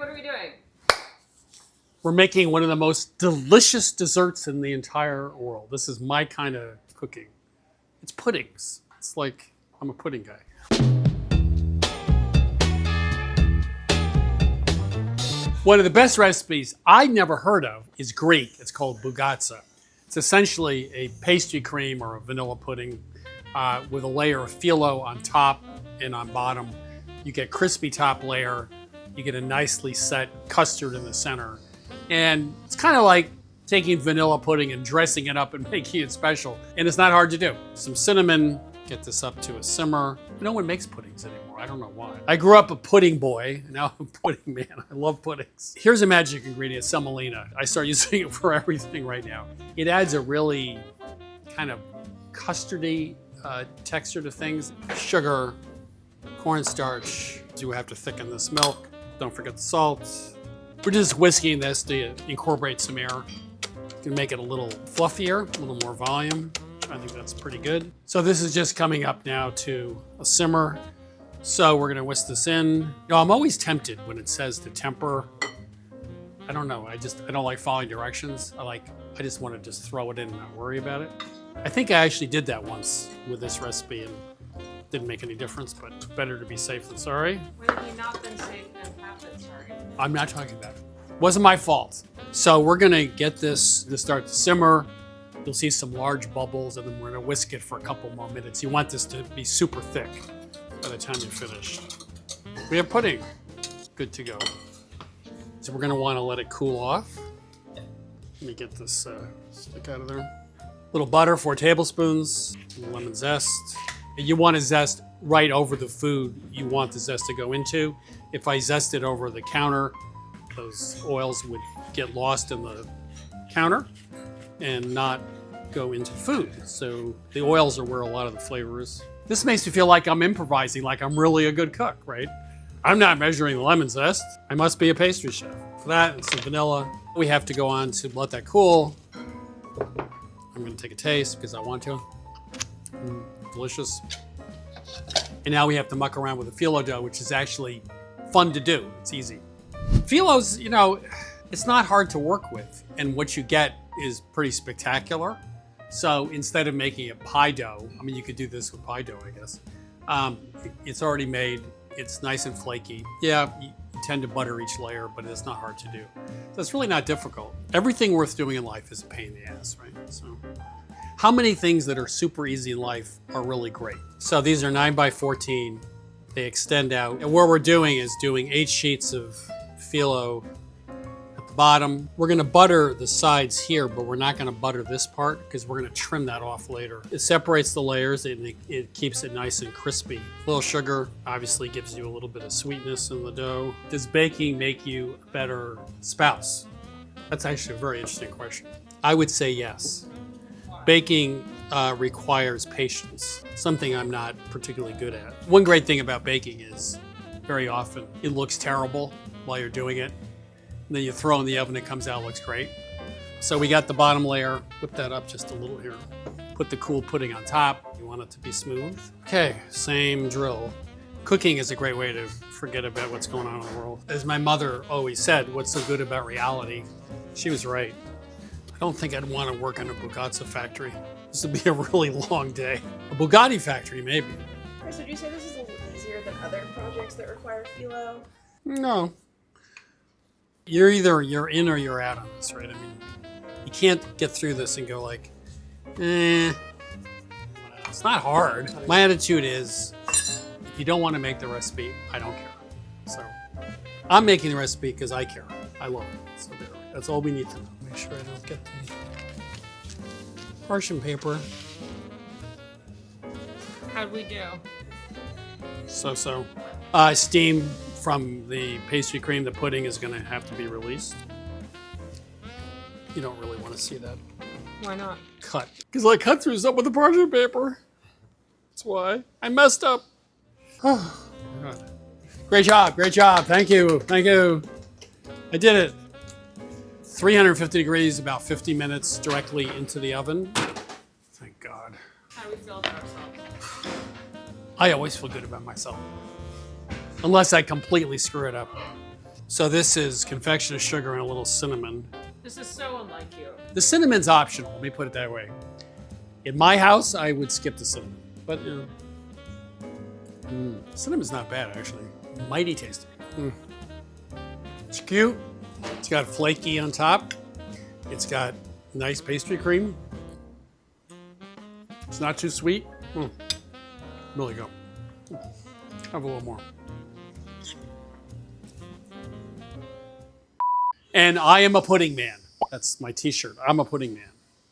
what are we doing? We're making one of the most delicious desserts in the entire world. This is my kind of cooking. It's puddings. It's like I'm a pudding guy. One of the best recipes I never heard of is Greek. It's called Bougatsa. It's essentially a pastry cream or a vanilla pudding with a layer of phyllo on top and on bottom. You get crispy top layer. You get a nicely set custard in the center. And it's kind of like taking vanilla pudding and dressing it up and making it special. And it's not hard to do. Some cinnamon, get this up to a simmer. No one makes puddings anymore. I don't know why. I grew up a pudding boy. Now I'm a pudding man. I love puddings. Here's a magic ingredient, semolina. I start using it for everything right now. It adds a really kind of custardy texture to things. Sugar, cornstarch. You have to thicken this milk. Don't forget the salt. We're just whisking this to incorporate some air. To make it a little fluffier, a little more volume. I think that's pretty good. So this is just coming up now to a simmer. So we're gonna whisk this in. You know, I'm always tempted when it says to temper. I don't know, I don't like following directions. I just want to just throw it in and not worry about it. I think I actually did that once with this recipe and didn't make any difference, but better to be safe than sorry. When have you not been safe and have been sorry? I'm not talking about it. Wasn't my fault. So we're gonna get this to start to simmer. You'll see some large bubbles and then we're gonna whisk it for a couple more minutes. You want this to be super thick by the time you're finished. We have pudding, good to go. So we're gonna wanna let it cool off. Let me get this stick out of there. A little butter, 4 tablespoons, lemon zest. You want to zest right over the food you want the zest to go into. If I zest it over the counter, those oils would get lost in the counter and not go into food. So the oils are where a lot of the flavor is. This makes me feel like I'm improvising, like I'm really a good cook, right? I'm not measuring the lemon zest. I must be a pastry chef. For that, and some vanilla. We have to go on to let that cool. I'm gonna take a taste because I want to. Delicious. And now we have to muck around with the phyllo dough, which is actually fun to do. It's easy. Phyllo's, you know, it's not hard to work with, and what you get is pretty spectacular. So instead of making a pie dough, I mean, you could do this with pie dough, I guess. It's already made. It's nice and flaky. Yeah, you tend to butter each layer, but it's not hard to do. So it's really not difficult. Everything worth doing in life is a pain in the ass, right? So, how many things that are super easy in life are really great? So these are 9x14. They extend out. And what we're doing is doing 8 sheets of phyllo at the bottom. We're gonna butter the sides here, but we're not gonna butter this part because we're gonna trim that off later. It separates the layers and it keeps it nice and crispy. A little sugar obviously gives you a little bit of sweetness in the dough. Does baking make you a better spouse? That's actually a very interesting question. I would say yes. Baking requires patience, something I'm not particularly good at. One great thing about baking is very often it looks terrible while you're doing it. And then you throw it in the oven, it comes out, looks great. So we got the bottom layer, whip that up just a little here. Put the cool pudding on top. You want it to be smooth. Okay, same drill. Cooking is a great way to forget about what's going on in the world. As my mother always said, what's so good about reality? She was right. I don't think I'd want to work in a Bougatsa factory. This would be a really long day. A Bugatti factory, maybe. So would you say this is a little easier than other projects that require phyllo? No. You're either in or you're out on this, right? I mean, you can't get through this and go like, It's not hard. My attitude is, if you don't want to make the recipe, I don't care. So I'm making the recipe because I care. I love it. So there. That's all we need to know. Make sure I don't get the parchment paper. How'd we do? So. Steam from the pastry cream, the pudding is going to have to be released. You don't really want to see that. Why not? Cut. Because I cut through some with the parchment paper. That's why. I messed up. Oh, God. Great job. Great job. Thank you. Thank you. I did it. 350 degrees, about 50 minutes directly into the oven. Thank God. How do we feel about ourselves? I always feel good about myself. Unless I completely screw it up. So this is confectioner's sugar and a little cinnamon. This is so unlike you. The cinnamon's optional, let me put it that way. In my house, I would skip the cinnamon. But, you know, cinnamon's not bad, actually. Mighty tasty. It's cute. It's got flaky on top. It's got nice pastry cream. It's not too sweet. Really good. Have a little more. And I am a pudding man. That's my t-shirt. I'm a pudding man.